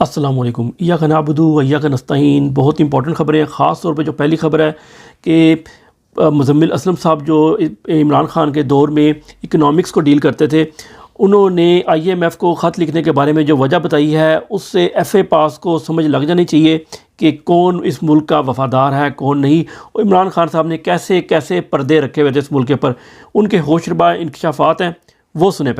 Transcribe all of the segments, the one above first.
अस्सलाम वालेकुम। इय्याका नअबुदु व इय्याका नस्तईन। बहुत इंपॉर्टेंट खबरें हैं। ख़ास तौर पे जो पहली खबर है कि मुज़म्मिल असलम साहब जो इमरान ख़ान के दौर में इकनॉमिक्स को डील करते थे, उन्होंने IMF को ख़त लिखने के बारे में जो वजह बताई है उससे FA पास को समझ लग जानी चाहिए कि कौन इस मुल्क का वफ़ादार है कौन नहीं। और इमरान ख़ान साहब ने कैसे कैसे पर्दे रखे हुए थे इस मुल्क के ऊपर, उनके होशरुबा इंकशाफात हैं, वो सुने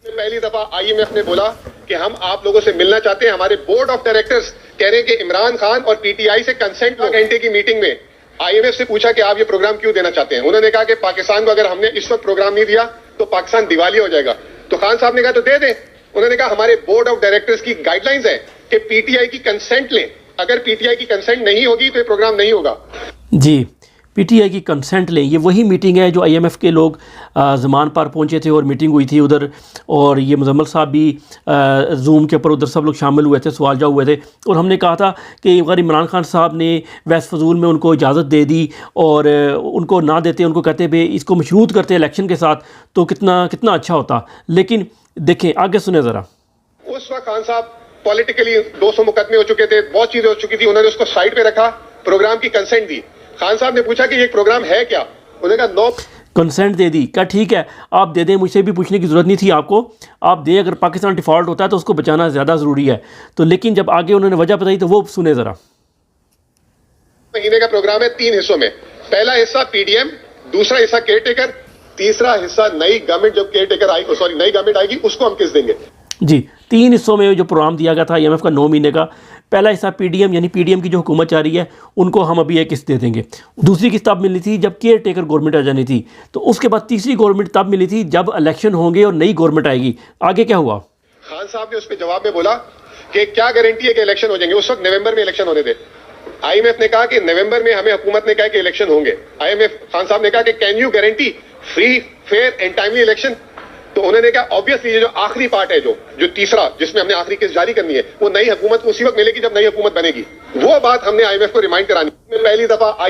पहली दफा IMF ने बोला कि हम आप लोगों से मिलना चाहते हैं। हमारे बोर्ड ऑफ डायरेक्टर्स कह रहे हैं कि इमरान खान और PTI से कंसेंट 2 घंटे की मीटिंग में IMF से पूछा कि आप ये प्रोग्राम क्यों देना चाहते हैं। उन्होंने कहा कि पाकिस्तान को अगर हमने इस वक्त प्रोग्राम नहीं दिया तो पाकिस्तान दिवालिया हो जाएगा। तो खान साहब ने कहा तो दे दें। उन्होंने कहा हमारे बोर्ड ऑफ डायरेक्टर्स की गाइडलाइंस है कि PTI की कंसेंट लें, अगर PTI की कंसेंट नहीं होगी तो ये प्रोग्राम नहीं होगा। जी, PTI की कंसेंट लें। ये वही मीटिंग है जो IMF के लोग ज़मान पर पहुंचे थे और मीटिंग हुई थी उधर, और ये मुज़म्मिल साहब भी जूम के ऊपर उधर सब लोग शामिल हुए थे, सवाल जवाब हुए थे। और हमने कहा था कि अगर इमरान खान साहब ने वैस फजूल में उनको इजाज़त दे दी और उनको ना देते, उनको कहते भाई इसको मशरूत करते इलेक्शन के साथ, तो कितना कितना अच्छा होता। लेकिन देखें आगे सुने ज़रा। उस वक्त खान साहब पॉलिटिकली 200 मुकदमे हो चुके थे, बहुत चीजें हो चुकी थी। उन्होंने उसको साइड पे रखा, प्रोग्राम की कंसेंट दी। खान साहब ने पूछा कि ये प्रोग्राम है क्या, उन्होंने कहा नो, कंसेंट दे दी। क्या ठीक है, आप दे दें, मुझसे भी पूछने की ज़रूरत नहीं थी आपको, आप दें। अगर पाकिस्तान डिफ़ॉल्ट होता है तो उसको बचाना ज़्यादा ज़रूरी है। तो लेकिन जब आगे उन्होंने वजह बताई तो वो सुने ज़रा। महीने का प्रोग्राम है 3 हिस्सों में। पहला हिस्सा PDM, दूसरा हिस्सा केयर टेकर, तीसरा हिस्सा नई गवर्नमेंट जब केयर टेकर आई, नई गवर्नमेंट आएगी उसको हम किस देंगे। जी, 3 हिस्सों में जो प्रोग्राम दिया गया था IMF का 9 महीने का। पहला हिस्सा PDM यानी PDM की जो हुकूमत आ रही है उनको हम अभी एक किस्त दे देंगे। दूसरी किस्त तब मिली थी जब केयर टेकर गवर्नमेंट आ जानी थी। तो उसके बाद तीसरी गवर्नमेंट तब मिली थी जब इलेक्शन होंगे और नई गवर्नमेंट आएगी। आगे क्या हुआ? खान साहब ने उस पर जवाब में बोला कि क्या गारंटी है कि इलेक्शन हो जाएंगे। उस वक्त नवंबर में इलेक्शन होने थे। IMF ने कहा कि नवंबर में हमें हुकूमत ने कहा कि इलेक्शन होंगे। IMF खान साहब ने कहा कि can you guarantee free fair and timely election. तो उन्होंने कहा ऑब्वियसली ये जो आखिरी पार्ट है, जो तीसरा जिसमें हमने आखिरी किस्त जारी करनी है, वो नई हुकूमत उसी वक्त मिलेगी जब नई हुकूमत बनेगी। वो बात हमने IMF को रिमाइंड करानी है। पहली दफा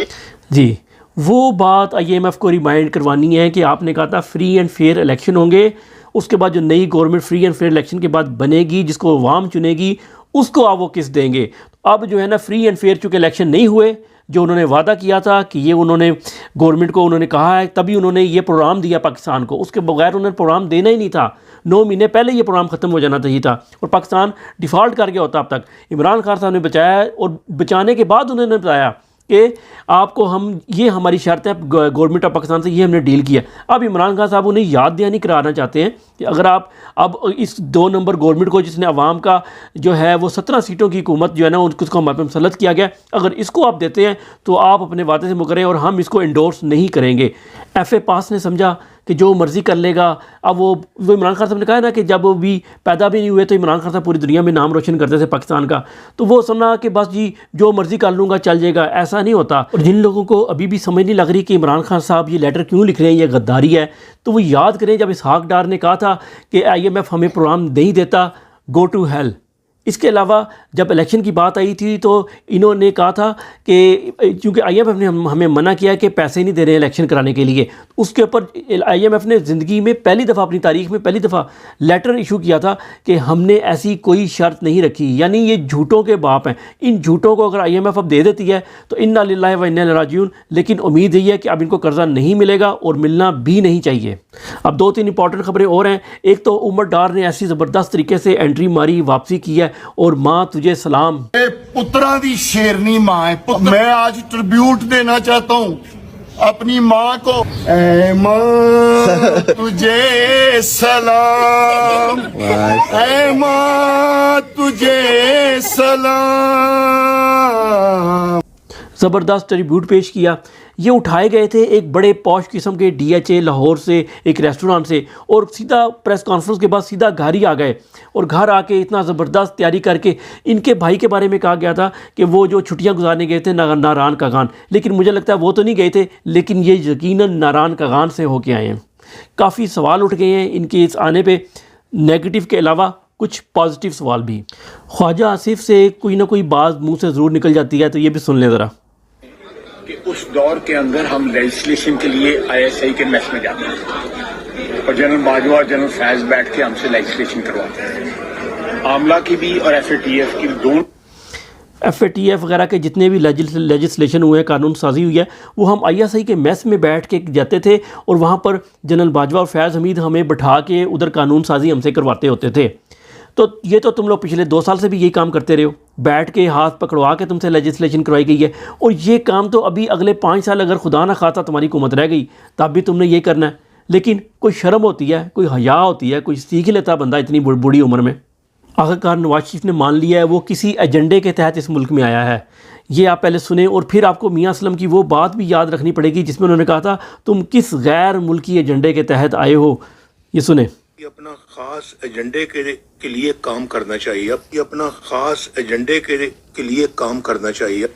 जी, वो बात IMF को रिमाइंड करवानी है कि आपने कहा था फ्री एंड फेयर इलेक्शन होंगे। उसके बाद जो नई government free and fair election के बाद बनेगी, जिसको अवाम चुनेगी, उसको आप वो किस्त देंगे। अब जो है ना, फ्री एंड फेयर चूँकि इलेक्शन नहीं हुए, जो उन्होंने वादा किया था कि ये उन्होंने गवर्नमेंट को उन्होंने कहा है, तभी उन्होंने ये प्रोग्राम दिया पाकिस्तान को। उसके बगैर उन्होंने प्रोग्राम देना ही नहीं था। 9 महीने पहले ये प्रोग्राम ख़त्म हो जाना चाहिए था और पाकिस्तान डिफ़ॉल्ट कर गया होता अब तक। इमरान खान साहब ने बचाया और बचाने के बाद उन्होंने बताया कि आपको हम ये हमारी शर्त है गवर्नमेंट ऑफ पाकिस्तान से, ये हमने डील किया। अब इमरान खान साहब उन्हें याद दहानी कराना चाहते हैं कि अगर आप अब इस 2 नंबर गवर्नमेंट को, जिसने अवाम का जो है वो 17 सीटों की हुकूमत जो है ना उसको हमारे पर मुसल्लत किया गया, अगर इसको आप देते हैं तो आप अपने वादे से मुकरें और हम इसको इंडोर्स नहीं करेंगे। FA पास ने समझा कि जो मर्ज़ी कर लेगा। अब वो इमरान खान साहब ने कहा ना कि जब वो भी पैदा भी नहीं हुए तो इमरान खान साहब पूरी दुनिया में नाम रोशन करते थे पाकिस्तान का। तो वो समझा कि बस जी जो मर्ज़ी कर लूँगा चल जाएगा। ऐसा नहीं होता। और जिन लोगों को अभी भी समझ नहीं लग रही कि इमरान खान साहब ये लेटर क्यों लिख रहे हैं, ये गद्दारी है, तो वो याद करें जब इसहाक डार ने कहा था कि IMF हमें प्रोग्राम नहीं देता, गो टू हेल। इसके अलावा जब इलेक्शन की बात आई थी तो इन्होंने कहा था कि क्योंकि IMF ने हमें मना किया कि पैसे नहीं दे रहे हैं इलेक्शन कराने के लिए, उसके ऊपर IMF ने ज़िंदगी में पहली दफ़ा, अपनी तारीख में पहली दफ़ा लेटर इशू किया था कि हमने ऐसी कोई शर्त नहीं रखी। यानी ये झूठों के बाप हैं। इन झूठों को अगर IMF अब दे देती है तो इन्ना लिल्लाहि व इन्ना इलैहि राजिऊन। लेकिन उम्मीद यही है कि अब इनको कर्जा नहीं मिलेगा और मिलना भी नहीं चाहिए। अब 2-3 इंपॉर्टेंट खबरें और हैं। एक तो उमर डार ने ऐसी ज़बरदस्त तरीके से एंट्री मारी, वापसी की है, और माँ तुझे सलाम। पुत्रा दी शेरनी माँ है। मैं आज ट्रिब्यूट देना चाहता हूँ अपनी माँ को। ऐ माँ तुझे सलाम, ऐ माँ तुझे सलाम। ज़बरदस्त ट्रिब्यूट पेश किया। ये उठाए गए थे एक बड़े पॉश किस्म के DHA लाहौर से, एक रेस्टोरेंट से, और सीधा प्रेस कॉन्फ्रेंस के बाद सीधा घर ही आ गए। और घर आके इतना ज़बरदस्त तैयारी करके, इनके भाई के बारे में कहा गया था कि वो जो छुट्टियां गुजारने गए थे नारान कागान, लेकिन मुझे लगता है वो तो नहीं गए थे, लेकिन ये यकीनन नारान कागान से होके आए हैं। काफ़ी सवाल उठ गए हैं इनके इस आने पर, नेगेटिव के अलावा कुछ पॉजिटिव सवाल भी। ख्वाजा आसिफ से कोई ना कोई बात मुँह से ज़रूर निकल जाती है, तो ये भी सुन लें ज़रा। कि उस दौर के अंदर हम लेजिस्लेशन के लिए ISI के मैच में जाते हैं और जनरल बाजवा और जनरल फैज बैठ के हमसे लेजिस्लेशन करवाते हैं। आमला की भी और FATF की दोनों FATF वगैरह के जितने भी लेजिस्लेशन हुए हैं, कानून साजी हुई है, वो हम ISI के मेस में बैठ के जाते थे और वहाँ पर जनरल बाजवा और फैज़ हमीद हमें बैठा के उधर कानून साजी हमसे करवाते होते थे। तो ये तो तुम लोग पिछले 2 साल से भी यही काम करते रहे हो, बैठ के हाथ पकड़वा के तुमसे लेजिस्लेशन करवाई गई है, और ये काम तो अभी अगले 5 साल अगर खुदा ना खासा तुम्हारी हुकूमत रह गई तब भी तुमने ये करना है। लेकिन कोई शर्म होती है, कोई हया होती है, कोई सीख लेता बंदा इतनी बूढ़ी उम्र में। आखिरकार नवाज शरीफ ने मान लिया है वो किसी एजेंडे के तहत इस मुल्क में आया है। ये आप पहले सुने और फिर आपको मियां असलम की वो बात भी याद रखनी पड़ेगी जिसमें उन्होंने कहा था तुम किस गैर मुल्की एजेंडे के तहत आए हो। ये सुने। अपना खास एजेंडे के लिए काम करना चाहिए। अब अपना खास एजेंडे के लिए काम करना चाहिए।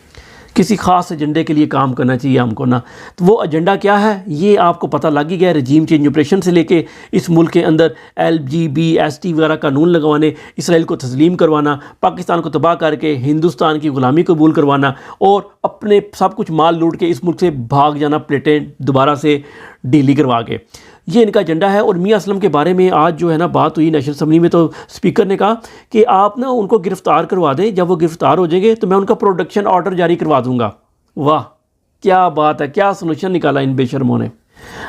किसी ख़ास एजेंडे के लिए काम करना चाहिए हमको ना। तो वो एजेंडा क्या है ये आपको पता लग ही गया। रजीम चेंज ऑपरेशन से लेके इस मुल्क के अंदर LGBT वगैरह कानून लगवाने, इसराइल को तस्लीम करवाना, पाकिस्तान को तबाह करके हिंदुस्तान की ग़ुलामी कबूल करवाना और अपने सब कुछ माल लूट के इस मुल्क से भाग जाना, प्लेटें दोबारा से डीली करवा के, ये इनका एजेंडा है। और मियां असलम के बारे में आज जो है ना बात हुई नेशनल असम्बली में, तो स्पीकर ने कहा कि आप ना उनको गिरफ़्तार करवा दें, जब वो गिरफ़्तार हो जाएंगे तो मैं उनका प्रोडक्शन ऑर्डर जारी करवा दूंगा। वाह क्या बात है, क्या सोल्यूशन निकाला इन बेशर्मों ने।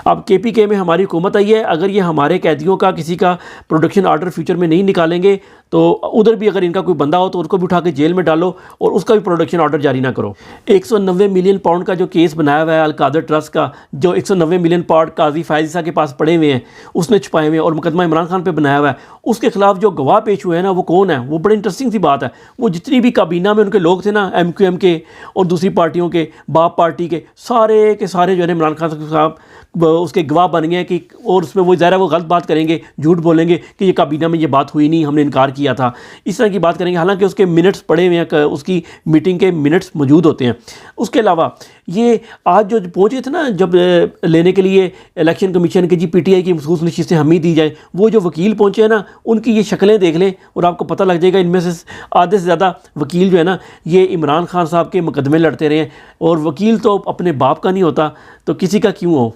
अब KPK में हमारी हुकूमत आई है, अगर ये हमारे कैदियों का किसी का प्रोडक्शन ऑर्डर फ्यूचर में नहीं निकालेंगे तो उधर भी अगर इनका कोई बंदा हो तो उसको भी उठा के जेल में डालो और उसका भी प्रोडक्शन ऑर्डर जारी ना करो। 190 मिलियन पाउंड का जो केस बनाया हुआ है अल-कादर ट्रस्ट का, जो 190 मिलियन पाउंड काजी फायज़ के पास पड़े हुए हैं, उसने छुपाए हुए हैं और मुकदमा इमरान खान पे बनाया हुआ है, उसके खिलाफ जो गवाह पेश हुए हैं ना वो कौन है, वो बड़ी इंटरेस्टिंग सी बात है। वो जितनी भी काबीना में उनके लोग थे ना, MQM के और दूसरी पार्टियों के, बाप पार्टी के सारे जो है इमरान खान साहब उसके गवाह बन गए कि, और उसमें वो ज़ाहिर है वो गलत बात करेंगे, झूठ बोलेंगे कि ये काबीना में ये बात हुई नहीं, हमने इनकार किया था, इस तरह की बात करेंगे, हालांकि उसके मिनट्स पड़े हुए हैं, उसकी मीटिंग के मिनट्स मौजूद होते हैं। उसके अलावा ये आज जो पहुँचे थे ना जब लेने के लिए इलेक्शन कमीशन के PTI की मखसूस नशिस्तें हमें दी जाए, वो जो वकील पहुँचे हैं ना उनकी ये शक्लें देख लें और आपको पता लग जाएगा इनमें से आधे से ज़्यादा वकील जो है ना ये इमरान खान साहब के मुकदमे लड़ते रहे हैं, और वकील तो अपने बाप का नहीं होता तो किसी का क्यों हो।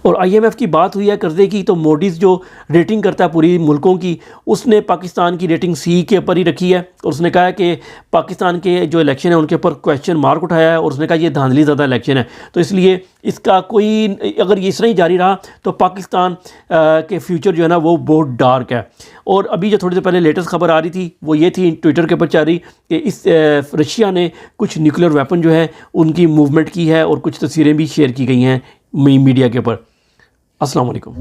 और IMF की बात हुई है कर्ज़े की, तो मोडीज़ जो रेटिंग करता है पूरी मुल्कों की, उसने पाकिस्तान की रेटिंग C के ऊपर ही रखी है और उसने कहा है कि पाकिस्तान के जो इलेक्शन है उनके ऊपर क्वेश्चन मार्क उठाया है और उसने कहा ये धांधली ज़्यादा इलेक्शन है, तो इसलिए इसका कोई अगर ये इस तरह ही जारी रहा तो पाकिस्तान के फ्यूचर जो है ना वो बहुत डार्क है। और अभी जो थोड़ी देर पहले लेटेस्ट खबर आ रही थी वो ये थी, ट्विटर के ऊपर चल रही कि इस रशिया ने कुछ न्यूक्लियर वेपन जो है उनकी मूवमेंट की है और कुछ तस्वीरें भी शेयर की गई हैं मीडिया के ऊपर। अस्सलाम वालेकुम।